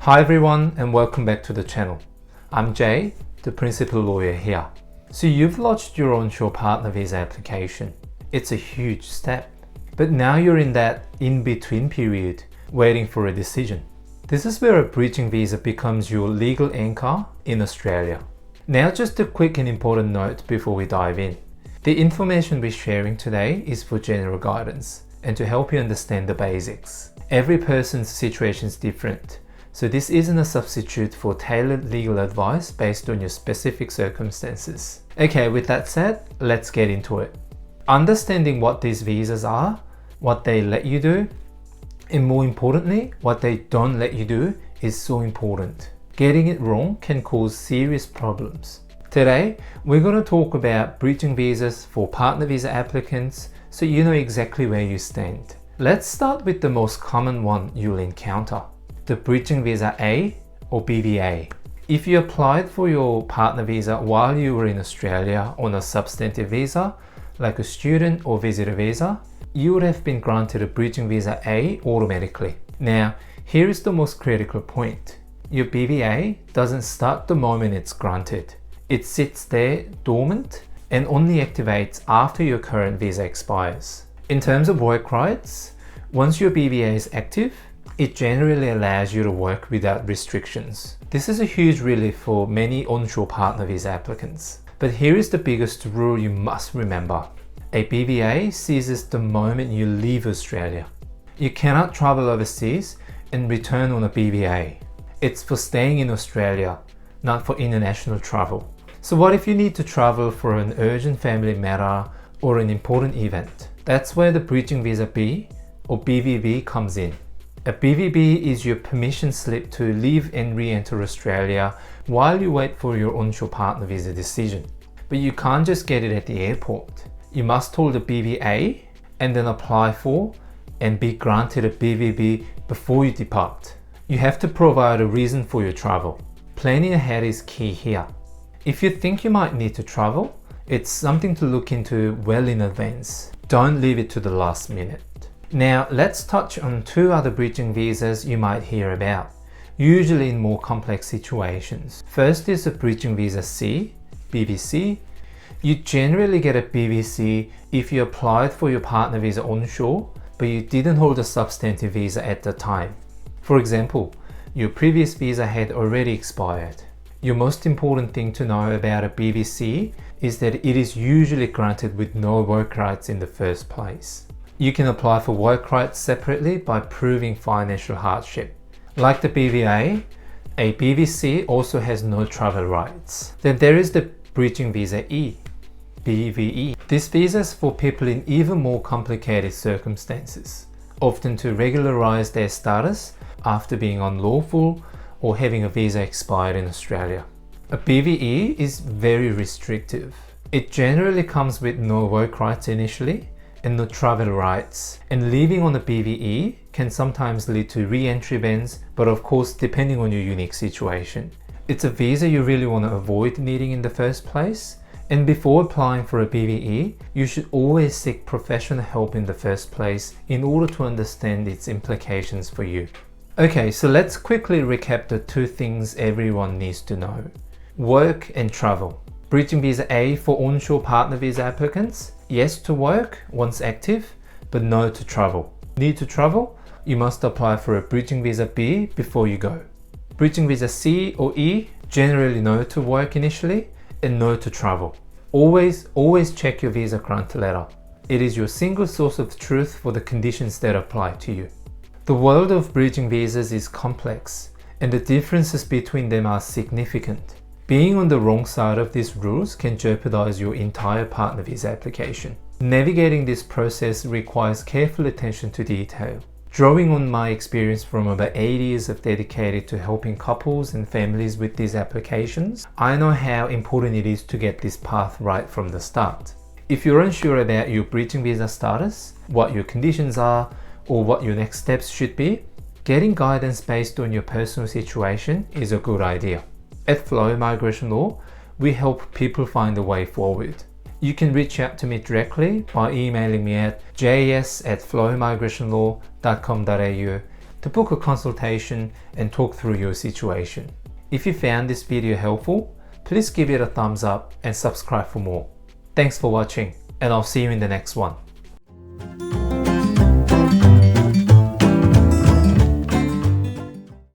Hi everyone and welcome back to the channel. I'm Jay, the principal lawyer here. So you've lodged your onshore partner visa application. It's a huge step, but now you're in that in-between period waiting for a decision. This is where a bridging visa becomes your legal anchor in Australia. Now just a quick and important note before we dive in. The information we're sharing today is for general guidance and to help you understand the basics. Every person's situation is different, so this isn't a substitute for tailored legal advice based on your specific circumstances. Okay, with that said, let's get into it. Understanding what these visas are, what they let you do, and more importantly, what they don't let you do is so important. Getting it wrong can cause serious problems. Today, we're going to talk about bridging visas for partner visa applicants so you know exactly where you stand. Let's start with the most common one you'll encounter, the bridging visa A or BVA. If you applied for your partner visa while you were in Australia on a substantive visa, like a student or visitor visa, you would have been granted a bridging visa A automatically. Now, here is the most critical point. Your BVA doesn't start the moment it's granted. It sits there dormant and only activates after your current visa expires. In terms of work rights, once your BVA is active, it generally allows you to work without restrictions. This is a huge relief for many onshore partner visa applicants. But here is the biggest rule you must remember. A BVA ceases the moment you leave Australia. You cannot travel overseas and return on a BVA. It's for staying in Australia, not for international travel. So what if you need to travel for an urgent family matter or an important event? That's where the bridging visa B or BVB comes in. A BVB is your permission slip to leave and re-enter Australia while you wait for your onshore partner visa decision. But you can't just get it at the airport. You must hold a BVA and then apply for and be granted a BVB before you depart. You have to provide a reason for your travel. Planning ahead is key here. If you think you might need to travel, it's something to look into well in advance. Don't leave it to the last minute. Now, let's touch on two other bridging visas you might hear about, usually in more complex situations. First is the bridging visa C, BVC. You generally get a BVC if you applied for your partner visa onshore, but you didn't hold a substantive visa at the time. For example, your previous visa had already expired. Your most important thing to know about a BVC is that it is usually granted with no work rights in the first place. You can apply for work rights separately by proving financial hardship. Like the BVA, a BVC also has no travel rights. Then there is the bridging visa E, BVE. This visa is for people in even more complicated circumstances, often to regularize their status after being unlawful or having a visa expired in Australia. A BVE is very restrictive. It generally comes with no work rights initially and no travel rights, and leaving on a BVE can sometimes lead to re-entry bans, but of course depending on your unique situation. It's a visa you really want to avoid needing in the first place, and before applying for a BVE, you should always seek professional help in the first place in order to understand its implications for you. Okay, so let's quickly recap the two things everyone needs to know. Work and travel. Bridging visa A for onshore partner visa applicants, yes to work once active, but no to travel. Need to travel? You must apply for a bridging visa B before you go. Bridging visa C or E, generally no to work initially and no to travel. Always check your visa grant letter. It is your single source of truth for the conditions that apply to you. The world of bridging visas is complex, and the differences between them are significant. Being on the wrong side of these rules can jeopardize your entire partner visa application. Navigating this process requires careful attention to detail. Drawing on my experience from about 8 years of dedicated to helping couples and families with these applications, I know how important it is to get this path right from the start. If you're unsure about your bridging visa status, what your conditions are, or what your next steps should be, getting guidance based on your personal situation is a good idea. At Flow Migration Law, we help people find a way forward. You can reach out to me directly by emailing me at jas@flowmigrationlaw.com.au to book a consultation and talk through your situation. If you found this video helpful, please give it a thumbs up and subscribe for more. Thanks for watching, and I'll see you in the next one.